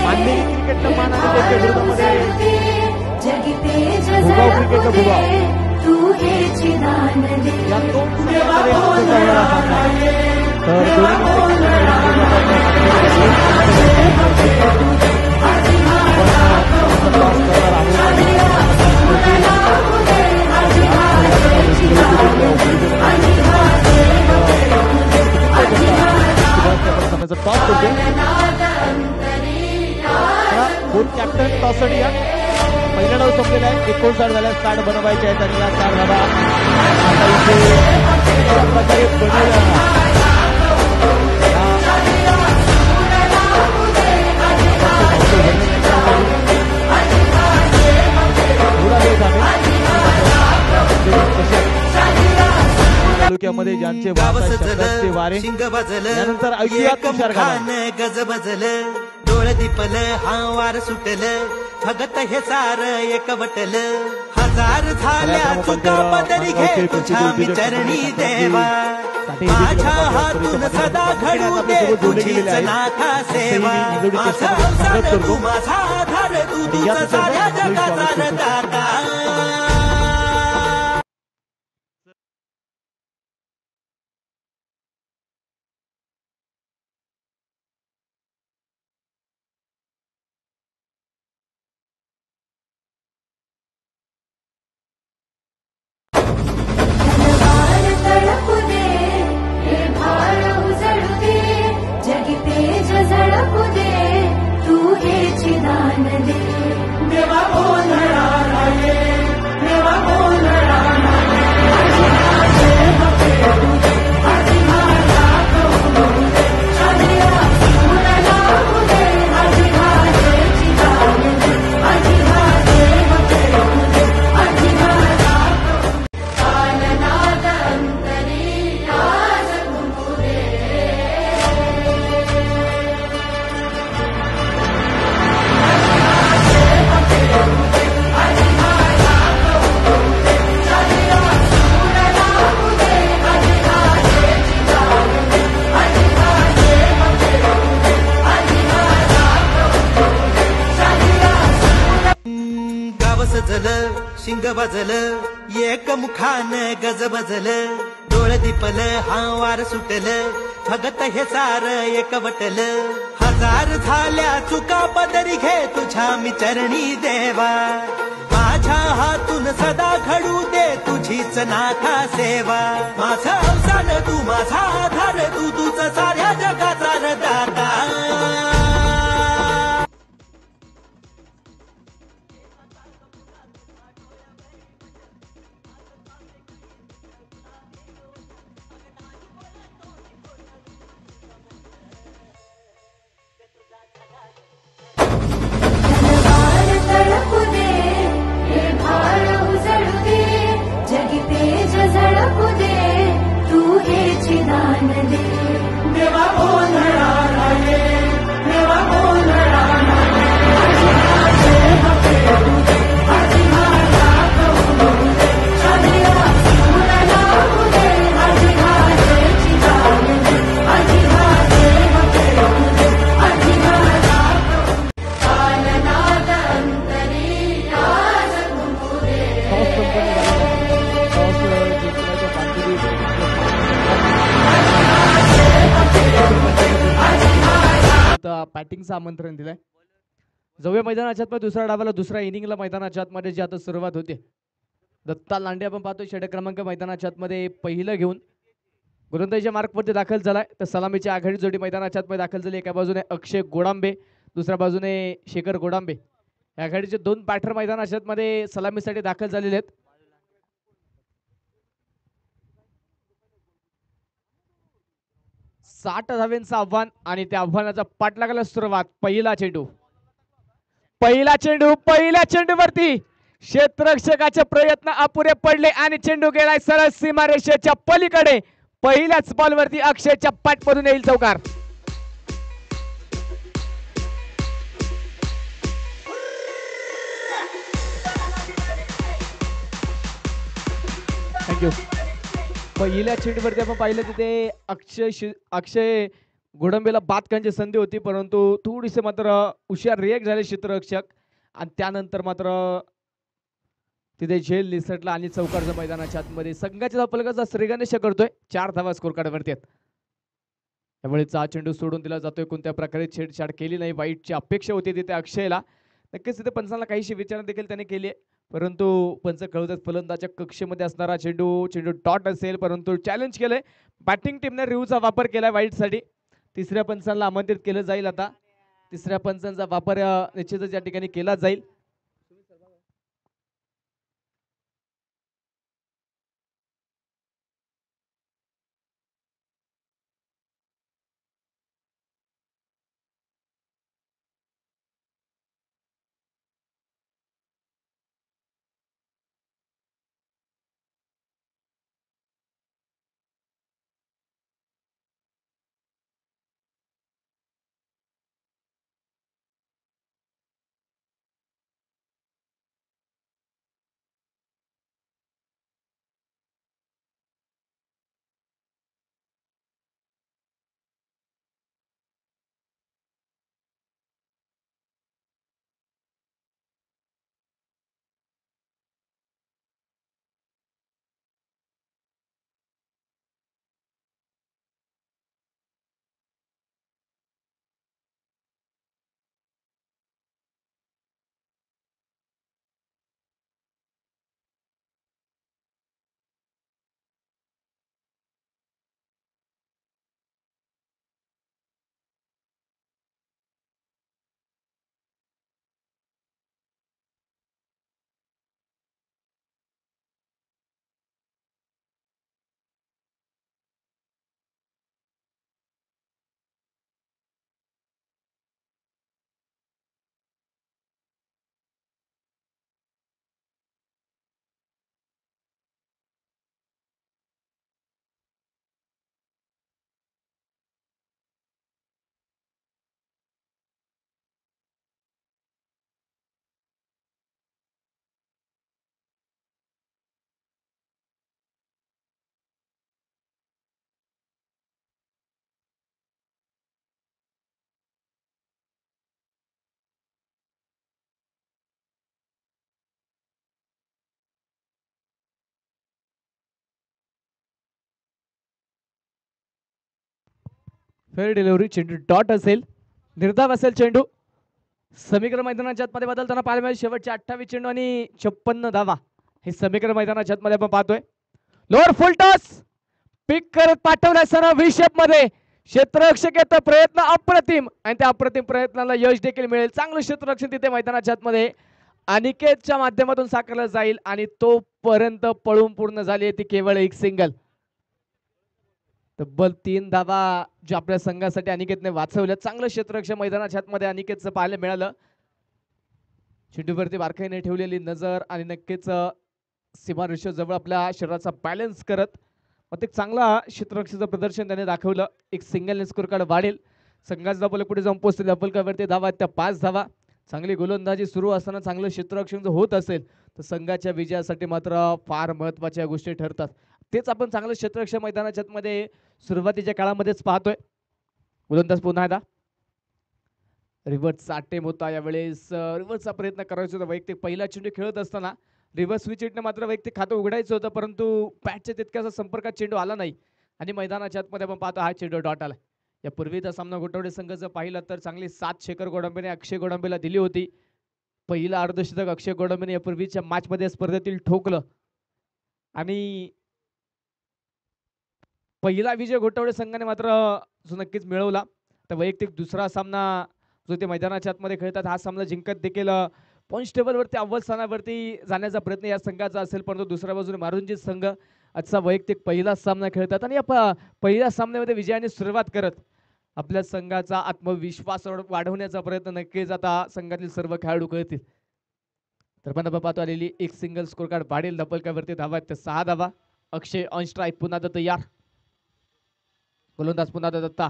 मानदेवी क्रिकेटला मानदेवीच्या विरोधामध्ये भुगाव क्रिकेटचा भुगाव. या 2 संघांमध्ये होणारा सामना. तर कॅप्टन टॉसडी पहिला डाव संपलेला आहे. 59 झाल्या. 60 बनवायचे आहेत आणि या 4 धावा आता इथे प्रकारे तालुक्यामध्ये ज्यांचे वारे त्यानंतर ऐकूया तुषार गाणं. डोळ दिपल हा वार सुटल भगत हे सार एकवटल हजार झाल्या चुका पदरी घे तुझ्या मी चरणी देवा माझ्या हातून सदा घडू दे तुझीच नाथा सेवा माझा अवसान तू माझा आधार तू तुझ साऱ्या जगाचा दाता शिंग वाजल एक मुखान गज बजल डोळ दिपल हा वार सुटल भगत हे सार एकवटल हजार झाल्या चुका पदरी घे तुझ्या मी चरणी देवा माझ्या हातून सदा घडू दे तुझीच नाथा सेवा माझा अवसान तू माझा आधार तू तुझ साऱ्या जगाचा दाता बॅटिंगचं आमंत्रण दिलंय. जाऊया मैदानाच्या आतमध्ये दुसऱ्या डावाला दुसऱ्या इनिंगला मैदानाच्या आतमध्ये जी आता सुरुवात होते. दत्ता लांडे आपण पाहतोय षटक क्रमांक मैदानाच्या आतमध्ये पहिलं घेऊन गोलंदाजीच्या मार्कवरती दाखल झालाय. तर सलामीची आघाडी जोडी मैदानाच्या आतमध्ये दाखल झाली. एका बाजूने अक्षय गोडांबे दुसऱ्या बाजूने शेखर गोडांबे. या आघाडीचे दोन बॅटर मैदानाच्या आतमध्ये सलामीसाठी दाखल झालेले आहेत. साठ धावेंचं आव्हान आणि त्या आव्हानाचा पाठलागाला सुरुवात. पहिला चेंडू पहिल्या चेंडूवरती क्षेत्ररक्षकाचे प्रयत्न अपुरे पडले आणि चेंडू गेलाय सरळ सीमारेषेच्या पलीकडे. पहिल्याच बॉलवरती अक्षयच्या पाठमधून येईल चौकार. थँक्यू. पहिल्या चेंडूवरती आपण पाहिलं तिथे अक्षय गोडंबेला बाद करण्याची संधी होती, परंतु थोडीसे मात्र हुशार रिएक्ट झाले क्षेत्ररक्षक आणि त्यानंतर मात्र तिथे झेल निसटला आणि चौकारच्या मैदानाच्या आतमध्ये संघाच्या फलकाचा श्रीगणेश करतोय. 4 धावा स्कोर कार्डवरती आहेत. त्यामुळे हा चेंडू सोडून दिला जातोय. कोणत्या प्रकारे छेडछाड केली नाही. वाईटची अपेक्षा होती तिथे अक्षयला. नक्कीच तिथे पंचांना काहीशी विचारणा देखील त्याने केली आहे, परंतु पंच कळवतात फलंदाच्या कक्षेमध्ये असणारा चेंडू डॉट असेल, परंतु चॅलेंज केलंय. बॅटिंग टीमने रिव्ह्यूचा वापर केलाय वाईटसाठी. तिसऱ्या पंचांना आमंत्रित केलं जाईल. आता तिसऱ्या पंचांचा वापर निश्चितच या ठिकाणी केला जाईल. फेअर डिलिव्हरी, चेंडू डॉट असेल, निर्धाव असेल चेंडू. समीकरण मैदानाच्या आतमध्ये बदलताना पाहायला मिळेल. शेवटचे 28 चेंडू आणि 56 धावा हे समीकरण मैदानाच्या आतमध्ये आपण पाहतोय. लोअर फुल टॉस पिक करत पाठवलाय सर व्ही शेप मध्ये. क्षेत्ररक्षक प्रयत्न अप्रतिम आणि त्या अप्रतिम प्रयत्नाला यश देखील मिळेल. चांगलं क्षेत्ररक्षण तिथे मैदानाच्या आतमध्ये अनिकेतच्या माध्यमातून साकारलं जाईल आणि तोपर्यंत पळून पूर्ण झाली आहे ती केवळ एक सिंगल. तब्बल 3 धावा जो आपल्या संघासाठी अनिकेतने वाचवल्या. चांगलं क्षेत्ररक्षण मैदानाच्या आतमध्ये अनिकेतचं पाहायला मिळालं. चेंडूवरती बारकाईने ठेवलेली नजर आणि नक्कीच सीमारेषे जवळ आपल्या शरीराचा बॅलन्स करत मग एक चांगला क्षेत्ररक्षणाचं प्रदर्शन त्याने दाखवलं. एक सिंगल स्कोर कार्ड वाढेल. संघाचा धावफलक पुढे जाऊन पोहोचतील. धावफलकावरती धावा त्या 5 धावा. चांगली गोलंदाजी सुरू असताना चांगलं क्षेत्ररक्षण जर होत असेल तर संघाच्या विजयासाठी मात्र फार महत्त्वाच्या गोष्टी ठरतात. तेच आपण चांगलं क्षेत्ररक्षण मैदानाच्या मध्ये सुरुवातीच्या काळामध्येच पाहतोय. गोलंदाज पुन्हा एकदा रिव्हर्सचा अटेम्प्ट होता. यावेळेस रिव्हर्सचा प्रयत्न करायचा होता. वैयक्तिक पहिला चेंडू खेळत असताना रिव्हर्स विकेटने मात्र वैयक्तिक खातं उघडायचं होतं परंतु बॅटच्या तितक्याचा संपर्कात चेंडू आला नाही आणि मैदानाच्या आतमध्ये आपण पाहतो हा चेंडू डॉट आला. यापूर्वीचा सामना गोटवडे संघ जर पाहिला तर चांगली 7 शेखर गोडंबेने अक्षय गोडंबेला दिली होती. पहिला अर्धशतक अक्षय गोडंबेने यापूर्वीच्या मॅचमध्ये स्पर्धेतील ठोकलं आणि पहिला विजय गोटवडे संघाने मात्र जो नक्कीच मिळवला. तर वैयक्तिक दुसरा सामना जो ते मैदानाच्या आतमध्ये खेळतात हा सामना जिंकत देखील पॉईंट्स टेबलवरती अव्वल स्थानावरती जाण्याचा प्रयत्न या संघाचा असेल परंतु दुसऱ्या बाजूने मारुंजी संघ आजचा वैयक्तिक पहिला सामना खेळतात आणि या पहिल्या सामन्यामध्ये विजयाने सुरुवात करत आपल्या संघाचा आत्मविश्वास वाढवण्याचा प्रयत्न नक्कीच आता संघातील सर्व खेळाडू करतील. तर पण आपण पाहतो आलेली एक सिंगल स्कोर कार्ड वाढेल. धपलकावरती धावा आहेत 6 धावा. अक्षय ऑन स्ट्राईक पुन्हा तयार. गोलंदाज पुन्हा दत्ता.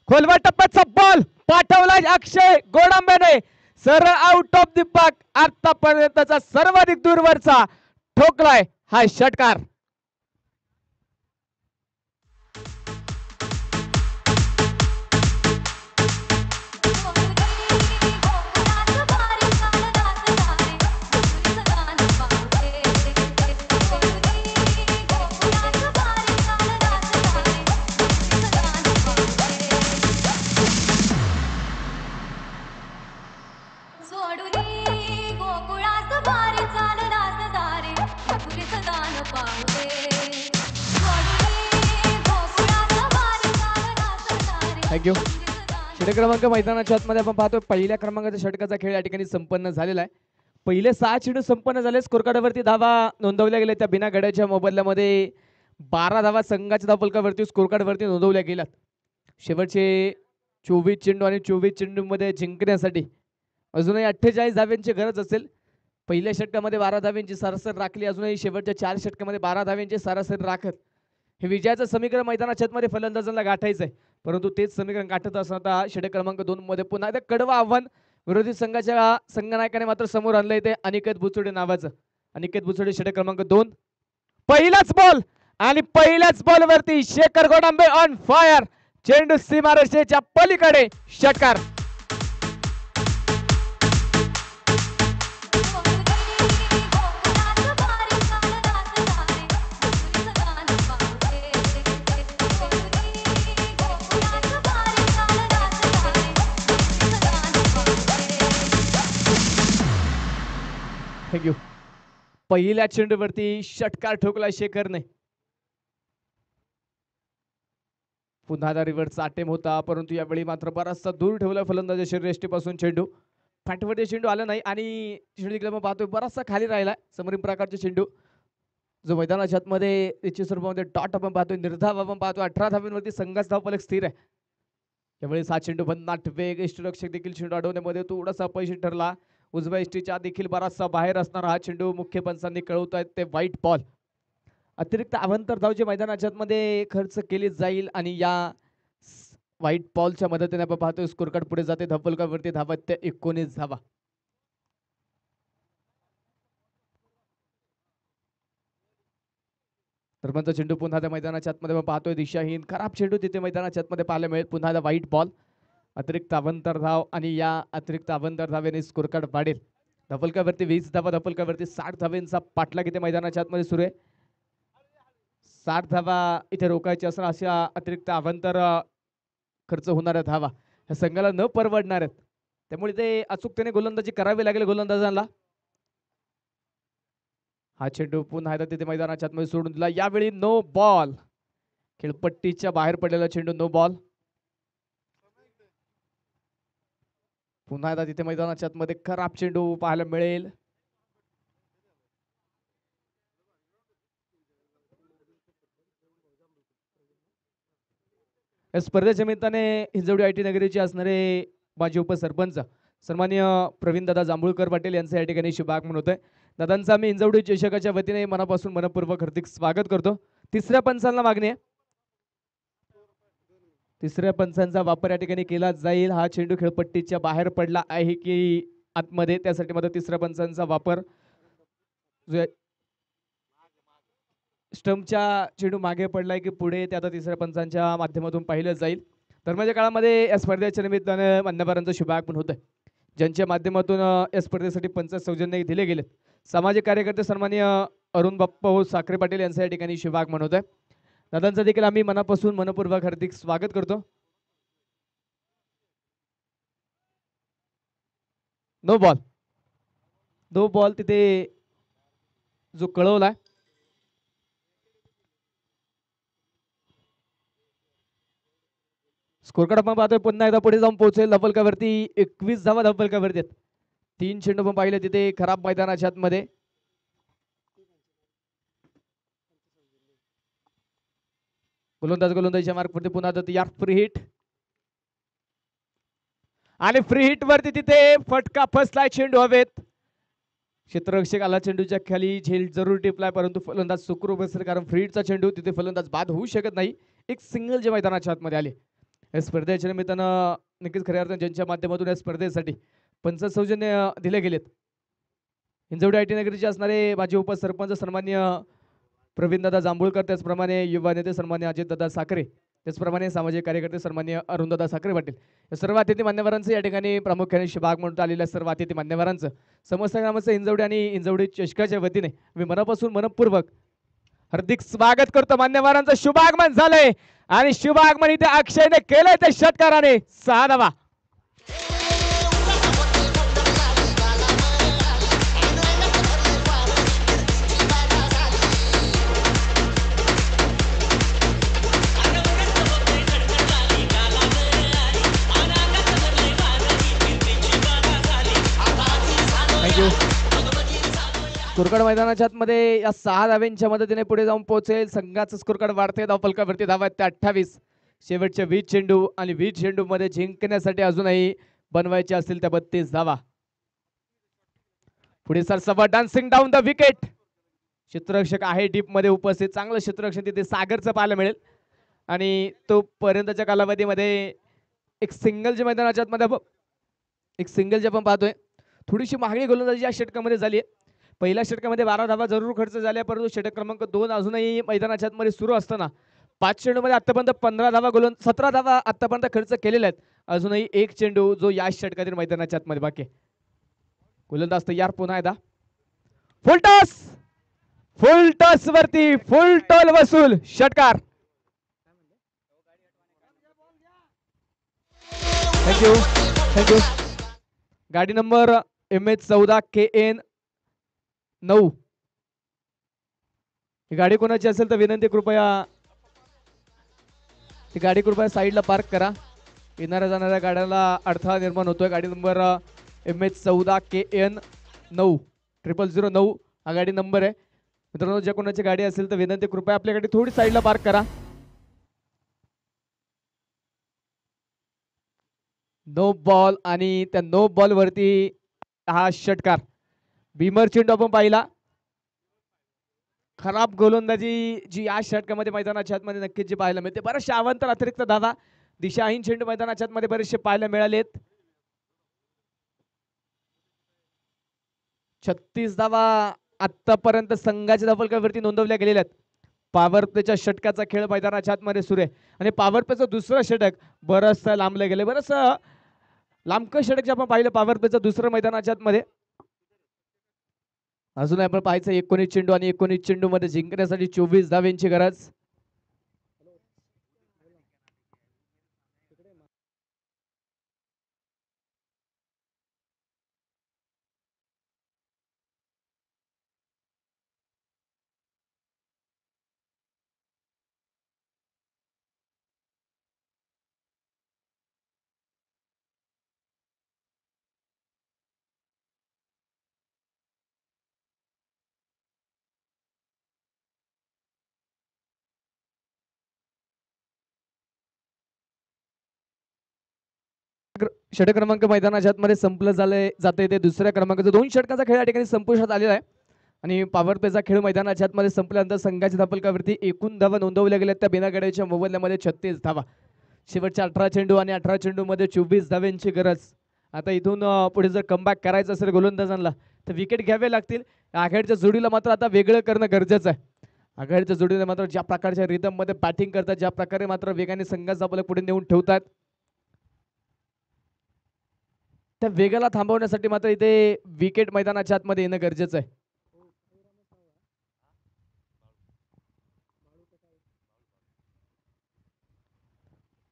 खोलवर टप्प्याचा बॉल पाठवला अक्षय गोडंबेने सरळ आउट ऑफ द पाक. आतापर्यंतचा सर्वाधिक दूरवरचा ठोकलाय हा षटकार. थँक्यू. षटक क्रमांक मैदानाच्या आतमध्ये आपण पाहतो पहिल्या क्रमांकाच्या षटकाचा खेळ या ठिकाणी संपन्न झालेला आहे. पहिले 6 चेंडू संपन्न झाले. स्कोर कार्डावरती धावा नोंदवल्या गेल्या. त्या बिना गड्याच्या मोबदल्यामध्ये 12 धावा संघाच्या धावफलकावरती स्कोर कार्डवरती नोंदवल्या गेल्यात. शेवटचे 24 चेंडू आणि 24 चेंडूमध्ये जिंकण्यासाठी अजूनही 48 धाव्यांची गरज असेल. पहिल्या षटकामध्ये 12 धाव्यांची सरासरी राखली. अजूनही शेवटच्या 4 षटकामध्ये 12 धाव्यांची सरासरी राखत हे विजयाचं समीकरण मैदानाच्या आतमध्ये फलंदाजांना गाठायचं आहे परंतु तेच समीकरण गाठत असताना षटक क्रमांक 2 मध्ये पुन्हा एकदा कडवं आव्हान विरोधी संघाच्या संघनायकाने मात्र समोर आणलंय ते अनिकेत बुचोडे नावाचं. अनिकेत बुचोडे षटक क्रमांक 2. पहिलाच बॉल आणि पहिल्याच बॉलवरती शेखर गोडंबे ऑन फायर. चेंडू सीमारेषेच्या पलीकडे षटकार. थँक्यू. पहिल्या चेंडूवरती षटकार ठोकला शेखरने. पुन्हा रिव्हर्सचा अटेम्प्ट होता परंतु यावेळी मात्र बराचसा दूर ठेवला फलंदाज शरीरयष्टीपासून चेंडू. फाटवरती चेंडू आला नाही आणि चेंडू पाहतोय बराचसा खाली राहिला. समोरील प्रकारचे चेंडू जो मैदानाच्या आतमध्ये त्याच्या स्वरूपामध्ये डॉट आपण पाहतोय. निर्धाव आपण पाहतोय. 18 धावांवरती संघाचा धावफलक स्थिर आहे. यावेळेस हा चेंडू भन्नाट वेग. यष्टीरक्षक देखील चेंडू अडवण्यामध्ये थोडासा अपयशी ठरला. उजव्या यष्टीच्या देखील बराचसा बाहेर असणारा हा चेंडू मुख्य पंचांनी कळवत आहेत ते व्हाईट बॉल. अतिरिक्त अवांतर धाव जे मैदानाच्या मध्ये खर्च केली जाईल आणि या व्हाईट बॉलच्या मदतीने आपण पाहतोय स्कोर कार्ड पुढे जाते. धपलकावरती धावा त्या 19 धावा. तर चेंडू पुन्हा त्या मैदानाच्या आतमध्ये आपण पाहतोय दिशाहीन खराब चेंडू तिथे मैदानाच्या आतमध्ये पाहायला मिळेल. पुन्हा व्हाईट बॉल. अतिरिक्त अवांतर धाव आणि या अतिरिक्त अवांतर धावेने स्कोर कार्ड वाढेल. धपलकावरती 20 धावा. धपलकावरती 60 धावेंचा पाठलाग इथे मैदानाच्या आतमध्ये सुरू आहे. 60 धावा इथे रोखायची असणार अशा अतिरिक्त अवांतर खर्च होणाऱ्या धावा ह्या संघाला न परवडणार आहेत, त्यामुळे ते अचूकतेने गोलंदाजी करावी लागेल गोलंदाजांना. हा चेंडू पुन्हा एकदा तिथे मैदानाच्या आतमध्ये सोडून दिला, यावेळी नो बॉल. खेळपट्टीच्या बाहेर पडलेला चेंडू, नो बॉल. पुन्हा एकदा तिथे मैदानाच्या आतमध्ये खराब चेंडू पाहायला मिळेल. या स्पर्धेच्या निमित्ताने हिंजवडी आय टी नगरीचे असणारे माजी उपसरपंच सन्माननीय प्रवीण दादा जांभूळकर पाटील यांचं या ठिकाणी शुभागमन होतंय. दादांचं आम्ही हिंजवडी चषकाच्या वतीने मनापासून मनपूर्वक हार्दिक स्वागत करतो. तिसऱ्या पंचांना मागणी आहे, तिसऱ्या पंचांचा वापर या ठिकाणी केला जाईल. हा चेंडू खेळपट्टीच्या बाहेर पडला आहे की आतमध्ये, त्यासाठी मात्र तिसऱ्या पंचांचा वापर. स्टंपच्या चेंडू मागे पडलाय की पुढे ते आता तिसऱ्या पंचांच्या माध्यमातून पाहिलं जाईल. दरम्यानच्या काळामध्ये या स्पर्धेच्या निमित्तानं मान्यवरांचं शुभागमन होत आहे, ज्यांच्या माध्यमातून या स्पर्धेसाठी पंच सौजन्य दिले गेलेत. सामाजिक कार्यकर्ते सन्माननीय अरुण बाप्पा साखरे पाटील यांचं या ठिकाणी शुभागमन होत आहे. दादांचं देखील आम्ही मनापासून मनपूर्वक हार्दिक स्वागत करतो. नो बॉल, नो बॉल तिथे जो कळवलाय. स्कोर कार्ड आपण पाहतोय पुन्हा एकदा पुढे जाऊन पोहोचेल धपलकावरती. 21 धावा धपलकावरती आहेत. 3 चेंडू पण पाहिले तिथे खराब मैदानाच्या आतमध्ये. गोलंदाजीच्या मार्कवरती पुन्हा यार फ्री हिट, आणि फ्री हिट वरती तिथे फटका फसलाय, चेंडू हवेत. क्षेत्ररक्षक आला चेंडूच्या खाली, झेल जरूर टिपलाय, परंतु फलंदाज सुखरूप असेल, कारण फ्री हिटचा चेंडू तिथे फलंदाज बाद होऊ शकत नाही. एक सिंगल जे मैदानाच्या आतमध्ये आले. या स्पर्धेच्या निमित्तानं नक्कीच खऱ्या अर्थाने ज्यांच्या माध्यमातून या स्पर्धेसाठी पंच सौजन्य दिले गेलेत, हिंजवडी आय टी नगरीचे असणारे माजी उपसरपंच सन्माननीय प्रवीणदादा जांभूळकर, त्याचप्रमाणे युवा नेते सन्मान्य अजितदादा साखरे, त्याचप्रमाणे सामाजिक कार्यकर्ते सन्मान्य अरुणदादा साखरे पाटील, या सर्व अतिथी मान्यवरांचं या ठिकाणी प्रामुख्याने शुभागमन म्हणून आलेल्या सर्व अतिथी मान्यवरांचं समस्त ग्रामाचं हिंजवडी आणि हिंजवडी चषकाच्या वतीने मी मनापासून मनपूर्वक हार्दिक स्वागत करतो. मान्यवरांचं शुभागमन झालंय आणि शुभागमन इथे अक्षयने केलंय त्या षटकाराने. 6 धावा. थँक्यू. स्कोरकार्ड मैदानाच्या आतमध्ये या 6 धाव्यांच्या मदतीने पुढे जाऊन पोहोचेल. संघाचं स्कोरकार्ड वाढते, धावफलकावरती धावा आहेत त्या 28. शेवटचे 20 चेंडू आणि 20 चेंडू मध्ये जिंकण्यासाठी अजूनही बनवायचे असतील त्या 32 धावा. पुढे सरसवा डान्सिंग डाऊन द विकेट. क्षेत्ररक्षक आहे डीप मध्ये उपस्थित, चांगलं क्षेत्ररक्षण तिथे सागरचं पाहायला मिळेल. आणि तो पर्यंतच्या कालावधीमध्ये एक सिंगल जे मैदानाच्या आतमध्ये एक सिंगल जे आपण पाहतोय, थोडीशी मागणी गोलंदाजी या षटकामध्ये झाली आहे. पहिल्या षटकामध्ये 12 धावा जरूर खर्च झाल्या, परंतु षटक क्रमांक 2 अजूनही मैदानाच्या आतमध्ये सुरू असताना 5 चेंडूमध्ये आतापर्यंत 15 धावा 17 धावा आतापर्यंत खर्च केलेल्या आहेत. अजूनही एक चेंडू जो या षटकातील मैदानाच्या आतमध्ये बाकी आहे. गोलंदाज तयार पुन्हा एकदा. फुल टॉस, फुल टॉस वरती फुल टॉल वसूल षटकार. Thank you thank you. गाडी नंबर MH14 KN 9. ही गाडी कोणाची असेल तर विनंती कृपया ही गाडी कृपया साईडला पार्क करा. येणाऱ्या जाणाऱ्या गाड्याला अडथळा निर्माण होतोय. गाडी नंबर MH14 KN 9 000 हा गाडी नंबर आहे. मित्रांनो, ज्या कोणाची गाडी असेल तर विनंती कृपया आपल्या गाडी थोडी साईडला पार्क करा. नो बॉल, आणि त्या नो बॉल वरती हा षटकार. भीमर चेंडू आपण पाहिला. खराब गोलंदाजी जी या षटकामध्ये मैदानाच्या आतमध्ये नक्कीच जी पाहायला मिळते. बरेचसे अवांतर अतिरिक्त धावा, दिशाहीन चेंडू मैदानाच्या आतमध्ये बरेचसे पाहायला मिळालेत. 36 धावा आतापर्यंत संघाच्या धावफलकावरती नोंदवल्या गेलेल्या आहेत. पॉवर प्लेच्या षटकाचा खेळ मैदानाच्या आतमध्ये सुरू आहे आणि पॉवर प्लेचं दुसरं षटक बरंचसं लांबलं गेलं. बरंचसं लांबकं षटक जे आपण पाहिलं पॉवर प्लेचं दुसरं मैदानाच्या आतमध्ये. अजून आपण पाहायचं 19 चेंडू आणि 19 चेंडू मध्ये जिंकण्यासाठी 24 धावांची गरज. षटक क्रमांक मैदानाच्या आतमध्ये संपलं झालंय जाते ते दुसऱ्या क्रमांकाचा 2 षटकांचा खेळ या ठिकाणी संपुष्टात आलेला आहे आणि पॉवर प्लेचा खेळ मैदानाच्या आतमध्ये संपल्यानंतर संघाच्या धापलकावरती एकूण धावा नोंदवल्या गेल्या त्या बिनागड्याच्या मोबदल्यामध्ये 36 धावा. शेवटच्या 18 चेंडू आणि 18 चेंडू मध्ये 24 धाव्यांची गरज. आता इथून पुढे जर कमबॅक करायचं असेल गोलंदाजांना तर विकेट घ्यावे लागतील. आघाडीच्या जोडीला मात्र आता वेगळं करणं गरजेचं आहे. आघाडीच्या जोडीला मात्र ज्या प्रकारच्या रिदम मध्ये बॅटिंग करतात, ज्या प्रकारे मात्र वेगाने संघाचा आपल्या पुढे नेऊन ठेवतात, त्या वेगाला थांबवण्यासाठी मात्र इथे विकेट मैदानाच्या आतमध्ये येणं गरजेचं आहे.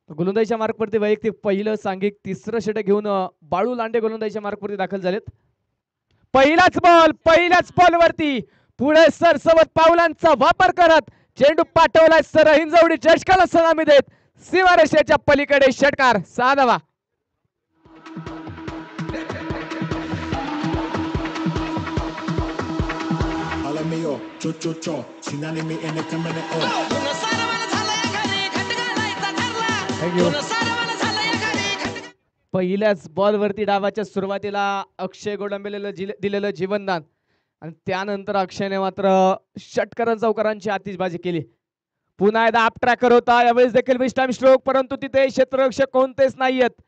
गोलंदाजीच्या मार्कवरती वैयक्तिक पहिलं सांघिक तिसरं षटक घेऊन बाळू लांडे गोलंदाजीच्या मार्कवरती दाखल झालेत. पहिल्याच बॉल वरती पुढे सरसवत पावलांचा वापर करत चेंडू पाठवलाय सर हिंजवडी चषकाला सलामी देत सीमारेषेच्या पलीकडे षटकार 6 धावा. पहिल्याच बॉल वरती डावाच्या सुरुवातीला अक्षय गोडंबेला दिलेलं जीवनदान आणि त्यानंतर अक्षयने मात्र षटकार चौकारांची आतिषबाजी केली. पुन्हा एकदा आप ट्रॅकर होता, यावेळेस देखील मिस टाइम स्ट्रोक, परंतु तिथे क्षेत्ररक्षक कोणतेच नाहीयेत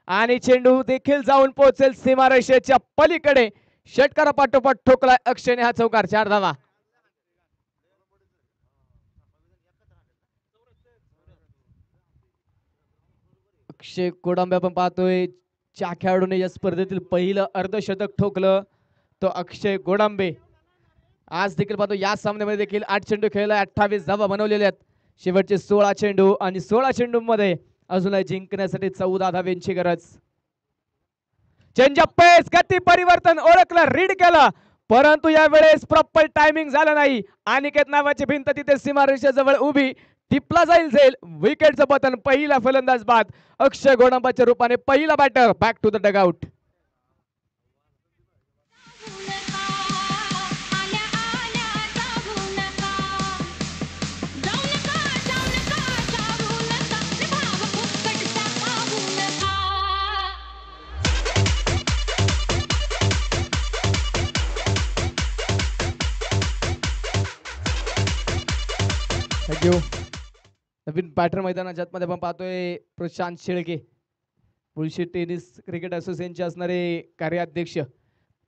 आणि चेंडू देखील जाऊन पोहोचेल सीमारेषेच्या पलीकडे. षटकारा पाठोपाठ ठोकलाय अक्षयने हा चौकार. 4 धावा. अक्षय कोडंबे आपण पाहतोय ज्या खेळाडूने या स्पर्धेतील पहिलं अर्धशतक ठोकलं तो अक्षय गोडांबे. आज देखील पाहतो या सामन्यामध्ये देखील 8 चेंडू खेळलाय, 28 धावा बनवलेल्या आहेत. शेवटचे 16 चेंडू आणि 16 चेंडू मध्ये अजूनही जिंकण्यासाठी 14 धाव्यांची गरज. चेंजअप पेस गती परिवर्तन ओळखलं, रीड केलं, परंतु यावेळेस प्रॉपर टायमिंग झालं नाही. अनिकेत नावाची भिंत तिथे सीमारेषेजवळ उभी, टिपला जाईल विकेटचं बटन. पहिला फलंदाज बाद अक्षय गोडंबाच्या रूपाने पहिला batter back to the dugout. Thank you. नवीन बॅटर मैदानाच्या आतमध्ये आपण पाहतोय प्रशांत शेळके, मुळशी टेनिस क्रिकेट असोसिएशनचे असणारे कार्याध्यक्ष.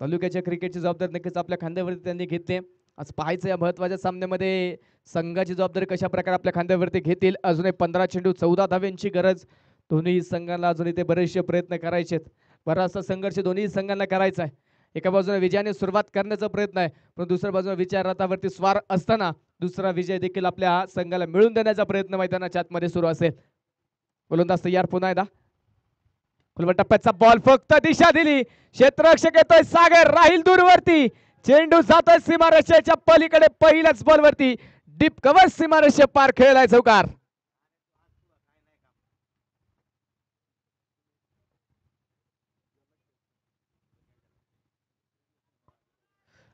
तालुक्याच्या क्रिकेटची जबाबदारी नक्कीच आपल्या खांद्यावरती त्यांनी घेतली. आज पाहायचं या महत्त्वाच्या सामन्यामध्ये संघाची जबाबदारी कशा प्रकारे आपल्या खांद्यावरती घेतील. अजूनही 15 चेंडू 14 धाव्यांची गरज. दोन्ही संघांना अजूनही ते बरेचसे प्रयत्न करायचे आहेत. बराचसा संघर्ष दोन्ही संघांना करायचा आहे. एका बाजूने विजयाने सुरुवात करण्याचा प्रयत्न आहे, पण दुसऱ्या बाजूने विजय रथावरती स्वार असताना दुसरा विजय देखील आपल्या संघाला मिळून देण्याचा प्रयत्न मैदानाच्या आतमध्ये सुरू असेल. गोलंदाज तयार. पुन्हा एकदा खुलवा टप्प्याचा बॉल, फक्त दिशा दिली, क्षेत्ररक्षक येतोय सागर, राहील दूरवरती, चेंडू जातोय सीमारेषेच्या पलीकडे. पहिल्याच बॉल वरती डीप कव्हर सीमारेषे पार खेळलाय चौकार.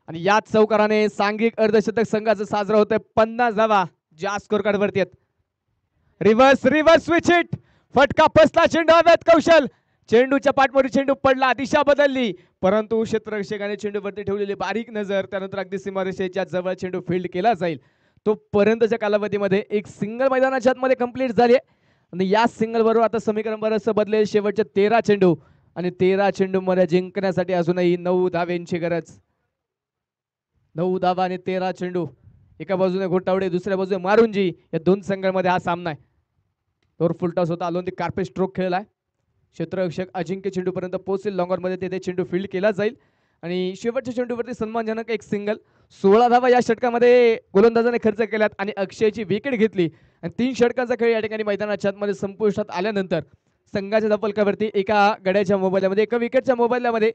आणि याच चौकाराने सांघिक अर्धशतक संघाचं साजरं होतंय. 50 धावा ज्या स्कोर कार्ड वरती आहेत. रिव्हर्स स्विच हिट, फटका फसला, चेंडू हवेत, कौशल चेंडूच्या पाठमोरी चेंडू पडला, दिशा बदलली, परंतु क्षेत्ररक्षकाने चेंडूवरती ठेवलेली बारीक नजर, त्यानंतर अगदी सीमारेषेच्या जवळ चेंडू फील्ड केला जाईल. तो पर्यंतच्या कालावधीमध्ये एक सिंगल मैदानाच्या आतमध्ये कंप्लीट झाली आणि या सिंगल बरोबर आता समीकरण बरंचसं बदलेल. शेवटचे 13 चेंडू आणि 13 चेंडू मध्ये जिंकण्यासाठी अजूनही 9 धाव्यांची गरज. 9 धावा आणि 13 चेंडू. एका बाजूने घोटावडे, दुसऱ्या बाजूने मारुंजी, या दोन संघांमध्ये हा सामना आहे. तोर फुलटॉस होता, अलोन कार्पेट स्ट्रोक खेळलाय. क्षेत्ररक्षक अजिंक्य चेंडूपर्यंत पोहोचेल, लॉंगर मध्ये तेथे चेंडू फील्ड केला जाईल आणि शेवटच्या चेंडूवरती सन्मानजनक एक सिंगल. 16 धावा या षटकामध्ये गोलंदाजाने खर्च केल्यात आणि अक्षयची विकेट घेतली आणि 3 षटकांचा खेळ या ठिकाणी मैदानाच्या आतमध्ये संपुष्टात आल्यानंतर संघाच्या धापलकावरती एका गड्याच्या मोबाईलमध्ये, एका विकेटच्या मोबाईलमध्ये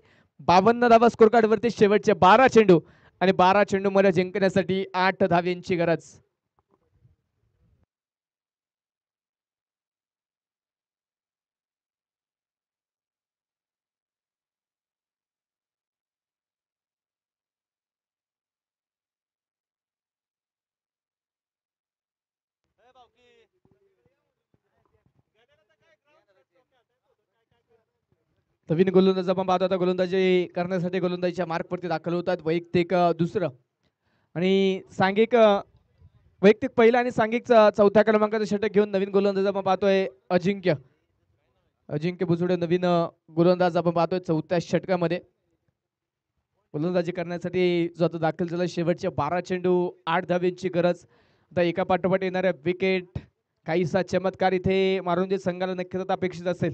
52 धावा स्कोर कार्डवरती. शेवटचे 12 चेंडू आणि 12 चेंडू मध्ये जिंकण्यासाठी 8 धाव्यांची गरज. नवीन गोलंदाज आपण पाहतो आता गोलंदाजी करण्यासाठी गोलंदाजीच्या मार्कवरती दाखल होतात. वैयक्तिक दुसरं आणि सांघिक वैयक्तिक पहिला आणि सांघिक चौथ्या क्रमांकाचं षटक घेऊन नवीन गोलंदाज आपण पाहतोय अजिंक्य अजिंक्य बुचुडे नवीन गोलंदाज आपण पाहतोय चौथ्या षटकामध्ये गोलंदाजी करण्यासाठी जो आता दाखल झाला. शेवटचे 12 चेंडू 8 धावेंची गरज. आता एका पाठोपाठ येणाऱ्या विकेट काहीसा चमत्कार इथे मारून जे संघाला नक्कीच अपेक्षित असेल.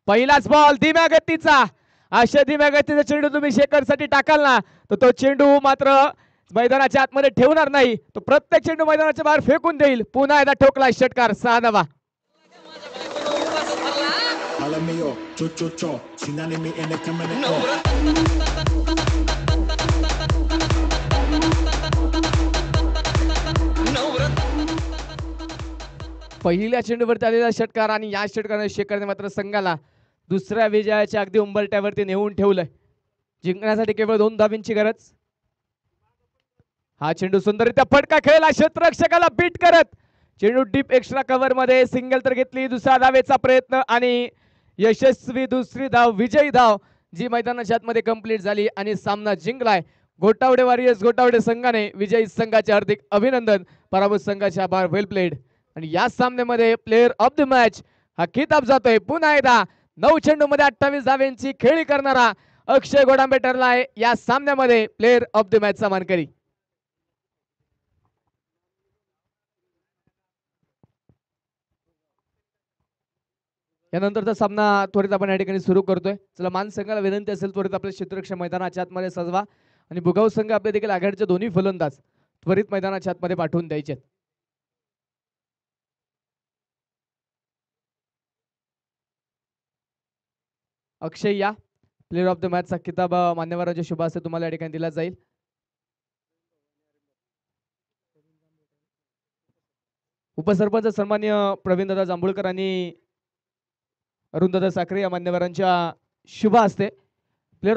पहिलाच बॉल धीम्या गतीचा. अशा धीम्या गतीचा चेंडू तुम्ही शेकरसाठी टाकाल ना तर तो चेंडू मात्र मैदानाच्या आतमध्ये ठेवणार नाही. तो प्रत्येक चेंडू मैदानाच्या बाहेर फेकून देईल. पुन्हा एकदा ठोकला षटकार 6 धावा. पहिल्या चेंडूवरती आलेला षटकार आणि या षटकाने शेखरने मात्र संघाला दुसऱ्या विजयाच्या अगदी उंबरट्यावरती नेऊन ठेवलंय. जिंकण्यासाठी केवळ 2 धावींची गरज. हा चेंडू सुंदररित्या फटका खेळला क्षेत्ररक्षकाला बीट करत. चेंडू डीप एक्स्ट्रा कव्हर मध्ये सिंगल तर घेतली. दुसऱ्या धावेचा प्रयत्न आणि यशस्वी दुसरी धाव विजयी धाव जी मैदानाच्या आतमध्ये कंप्लीट झाली आणि सामना जिंकलाय. गोटावडे वॉरियर्स गोटावडे संघाने विजयी संघाचे हार्दिक अभिनंदन. पराभूत संघाचे आभार. वेल प्लेड. आणि या सामन्यामध्ये प्लेयर ऑफ द मॅच हा किताब जातोय पुन्हा एकदा 9 चेंडूमध्ये 28 धावेंची खेळी करणारा अक्षय गोडांबे ठरलाय या सामन्यामध्ये प्लेयर ऑफ द मॅचचा मानकरी. यानंतरचा सामना त्वरित आपण या ठिकाणी सुरू करतोय. चला मान संघाला विनंती असेल त्वरित आपल्या क्षेत्ररक्षक मैदानाच्या आतमध्ये सजवा आणि भुगाव संघ आपले देखील आघाडीचे दोन्ही फलंदाज त्वरित मैदानाच्या आतमध्ये पाठवून द्यायचे. अक्षय या प्लेयर ऑफ द मॅचचा किताब मान्यवरांच्या शुभ हस्ते तुम्हाला या ठिकाणी दिला जाईल. उपसरपंच सन्मान्य प्रवीणदादा जांभूळकर आणि अरुणदादा साखरे या मान्यवरांच्या शुभ हस्ते प्लेयर ऑफ